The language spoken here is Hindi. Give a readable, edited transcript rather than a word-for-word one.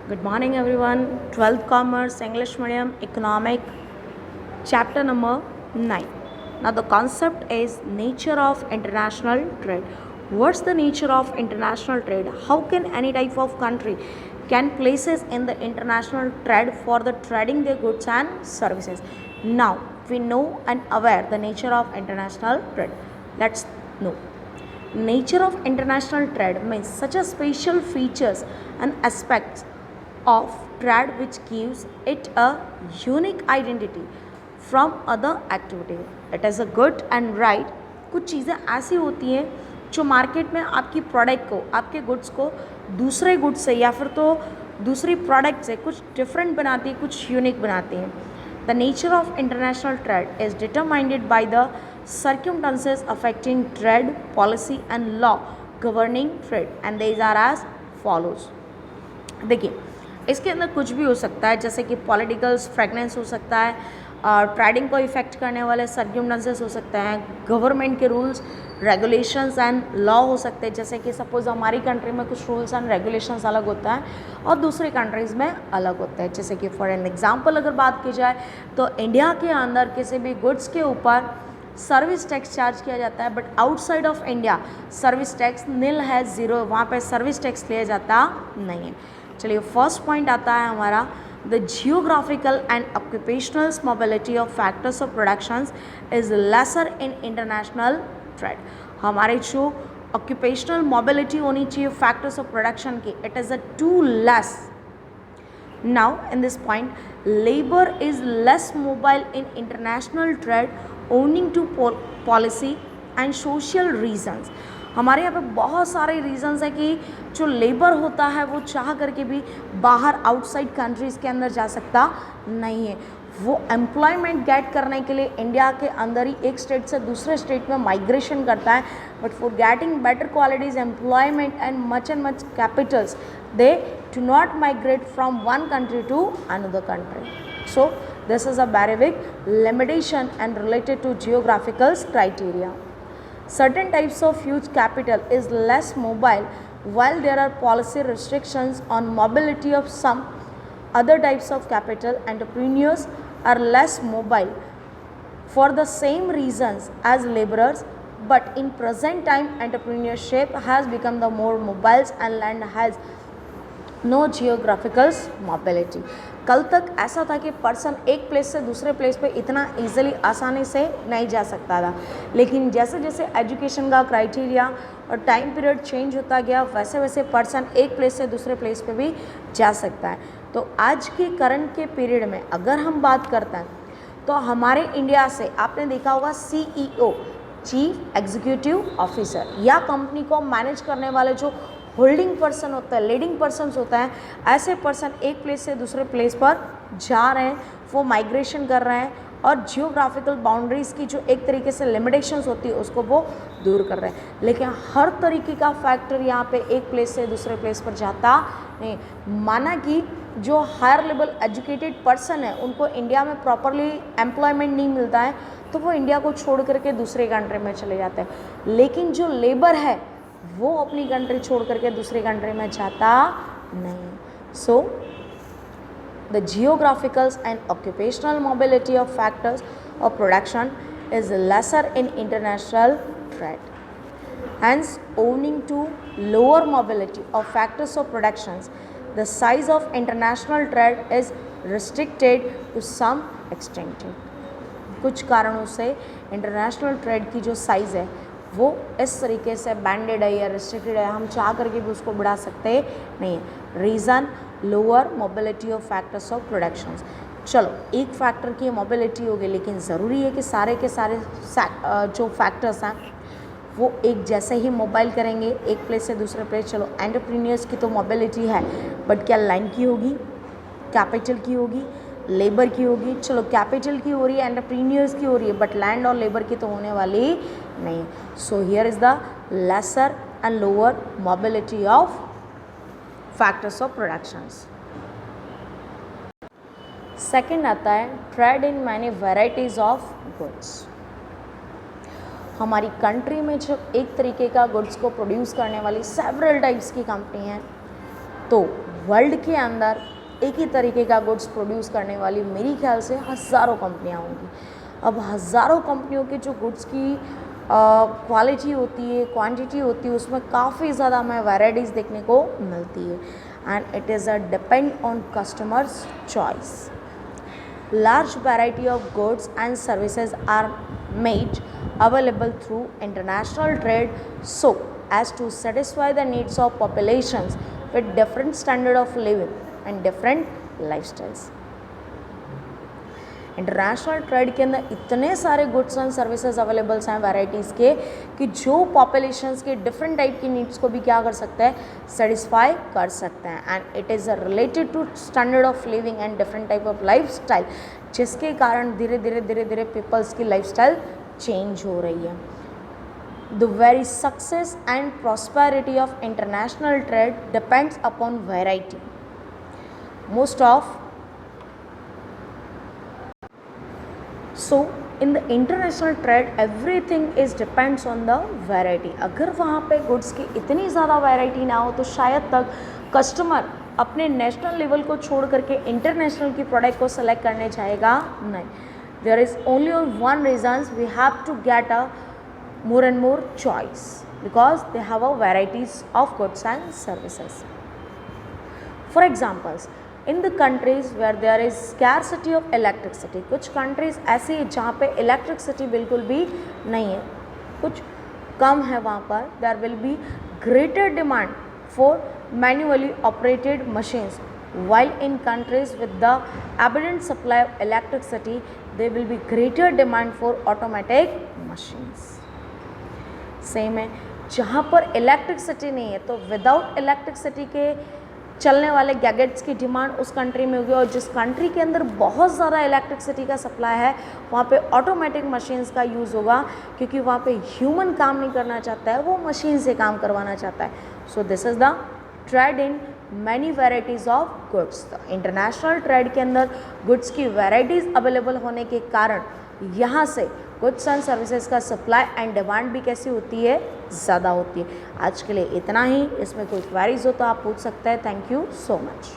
Good morning everyone. 12th Commerce, English Medium, Economic, chapter number 9. Now the concept is nature of international trade. What's the nature of international trade? How can any type of country can places in the international trade for the trading their goods and services? Now we know and aware the nature of international trade. Let's know. Nature of international trade means such a special features and aspects of trade which gives it a unique identity from other activity. It is a good and right. कुछ चीज़ें ऐसी होती हैं जो मार्केट में आपकी प्रोडक्ट को, आपके गुड्स को दूसरे गुड्स से या फिर तो दूसरी प्रोडक्ट से कुछ डिफरेंट बनाती है, कुछ यूनिक बनाती हैं. The nature of international trade is determined by the circumstances affecting trade policy and law governing trade, and these are as follows. देखिए, इसके अंदर कुछ भी हो सकता है, जैसे कि पॉलिटिकल फ्रेगनेंस हो सकता है, ट्रेडिंग को इफेक्ट करने वाले सर्क्यूमस्टेंसेस हो सकते हैं, गवर्नमेंट के रूल्स रेगुलेशंस एंड लॉ हो सकते हैं. जैसे कि सपोज हमारी कंट्री में कुछ रूल्स एंड रेगुलेशंस अलग होता है और दूसरी कंट्रीज़ में अलग होता है. जैसे कि फॉर एन एग्जांपल अगर बात की जाए तो इंडिया के अंदर किसी भी गुड्स के ऊपर सर्विस टैक्स चार्ज किया जाता है, but outside of India service tax nil है, ज़ीरो. वहाँ पे सर्विस टैक्स लिया जाता नहीं है. चलिए, फर्स्ट पॉइंट आता है हमारा the geographical and occupational mobility of factors of productions is lesser in international trade. हमारे जो ऑक्यूपेशनल मोबिलिटी होनी चाहिए फैक्टर्स ऑफ प्रोडक्शन की, it is a too less. Now in this point, labor is less mobile in international trade owing to policy and social reasons. हमारे यहाँ पे बहुत सारे रीजंस हैं कि जो लेबर होता है वो चाह करके भी बाहर आउटसाइड कंट्रीज़ के अंदर जा सकता नहीं है. वो एम्प्लॉयमेंट गेट करने के लिए इंडिया के अंदर ही एक स्टेट से दूसरे स्टेट में माइग्रेशन करता है, but for getting better qualities employment and much Capitals they do not migrate from one country to another country. So this is a very big limitation and related to geographical criteria. Certain types of huge capital is less mobile while there are policy restrictions on mobility of some other types of capital. Entrepreneurs are less mobile for the same reasons as laborers, but in present time entrepreneurship has become the more mobile and land has no geographical mobility. कल तक ऐसा था कि पर्सन एक प्लेस से दूसरे प्लेस पे इतना इजीली आसानी से नहीं जा सकता था, लेकिन जैसे जैसे एजुकेशन का क्राइटेरिया और टाइम पीरियड चेंज होता गया वैसे वैसे पर्सन एक प्लेस से दूसरे प्लेस पे भी जा सकता है. तो आज के करंट के पीरियड में अगर हम बात करते हैं तो हमारे इंडिया से आपने देखा होगा CEO, चीफ एग्जीक्यूटिव ऑफिसर, या कंपनी को मैनेज करने वाले जो होल्डिंग पर्सन होता है, लीडिंग पर्सन होता है, ऐसे पर्सन एक प्लेस से दूसरे प्लेस पर जा रहे हैं, वो माइग्रेशन कर रहे हैं और जियोग्राफिकल बाउंड्रीज़ की जो एक तरीके से लिमिटेशंस होती है उसको वो दूर कर रहे हैं. लेकिन हर तरीके का फैक्टर यहाँ पे एक प्लेस से दूसरे प्लेस पर जाता नहीं. माना कि जो हायर लेवल एजुकेटेड पर्सन है उनको इंडिया में प्रॉपरली एम्प्लॉयमेंट नहीं मिलता है तो वो इंडिया को छोड़ करके दूसरे कंट्री में चले जाते हैं, लेकिन जो लेबर है वो अपनी कंट्री छोड़ करके दूसरी कंट्री में जाता नहीं. So the geographical and occupational mobility of factors of production is lesser in international trade. Hence owning to lower mobility of factors of productions the size of international trade is restricted to some extent. कुछ कारणों से इंटरनेशनल ट्रेड की जो साइज़ है वो इस तरीके से बैंडेड है या रिस्ट्रिक्टेड है, हम चाह करके भी उसको बढ़ा सकते नहीं है. Reason lower mobility of factors of productions. चलो, एक फैक्टर की मोबिलिटी होगी, लेकिन ज़रूरी है कि सारे के सारे जो फैक्टर्स हैं वो एक जैसे ही मोबाइल करेंगे एक प्लेस से दूसरे प्लेस. चलो, एंटरप्रेन्योर्स की तो मोबिलिटी है, बट क्या लैंड की होगी, कैपिटल की होगी, लेबर की होगी. चलो, कैपिटल की हो रही है, एंटरप्रेन्योर्स की हो रही है, बट लैंड और लेबर की तो होने वाली नहीं. So here is the lesser and lower mobility of factors of productions. Second आता है trade in many varieties of goods. हमारी कंट्री में जो एक तरीके का गुड्स को प्रोड्यूस करने वाली सेवरल टाइप्स की कंपनी हैं, तो वर्ल्ड के अंदर एक ही तरीके का गुड्स प्रोड्यूस करने वाली मेरी ख्याल से हज़ारों कंपनियां होंगी। अब हज़ारों कंपनियों के जो गुड्स की क्वालिटी होती है, क्वांटिटी होती है, उसमें काफ़ी ज़्यादा हमें वैराइटीज़ देखने को मिलती है and it is a depend on customers choice. Large variety of goods and services are made available through international trade so as to satisfy the needs of populations with different standard of living and different lifestyles। International trade के अंदर इतने सारे गुड्स एंड सर्विसेज अवेलेबल्स हैं वैराइटीज़ के कि जो पॉपुलेशंस के डिफरेंट टाइप की नीड्स को भी क्या कर सकते हैं, सेटिस्फाई कर सकते हैं and it is related to standard of living and different type of life style, जिसके कारण धीरे धीरे पीपल्स की लाइफ स्टाइल चेंज हो रही है। The very success and prosperity of international trade depends upon variety. Most of so in the international trade everything is depends on the variety. अगर वहाँ पे गुड्स की इतनी ज़्यादा वैरायटी ना हो तो शायद तक कस्टमर अपने नेशनल लेवल को छोड़ करके इंटरनेशनल की प्रोडक्ट को सेलेक्ट करने जाएगा नहीं। There is only one reason we have to get a more and more choice because they have a varieties of goods and services. For examples, in the countries where there is scarcity of electricity, कुछ countries ऐसी है जहाँ पे electricity बिल्कुल भी नहीं है, कुछ कम है वहाँ पर, there will be greater demand for manually operated machines, while in countries with the abundant supply of electricity there will be greater demand for automatic machines। Same है, जहाँ पर इलेक्ट्रिसिटी नहीं है तो विदाउट इलेक्ट्रिसिटी के चलने वाले गैजेट्स की डिमांड उस कंट्री में होगी, और जिस कंट्री के अंदर बहुत ज़्यादा इलेक्ट्रिसिटी का सप्लाई है वहाँ पे ऑटोमेटिक मशीन्स का यूज़ होगा, क्योंकि वहाँ पे ह्यूमन काम नहीं करना चाहता है, वो मशीन से काम करवाना चाहता है। So this is the trade in many varieties of goods. तो इंटरनेशनल ट्रेड के अंदर गुड्स की वेराइटीज़ अवेलेबल होने के कारण यहाँ से गुड्स एंड सर्विसेज का सप्लाई एंड डिमांड भी कैसी होती है, ज़्यादा होती है। आज के लिए इतना ही, इसमें कोई क्वेरीज हो तो आप पूछ सकते हैं। Thank you so much.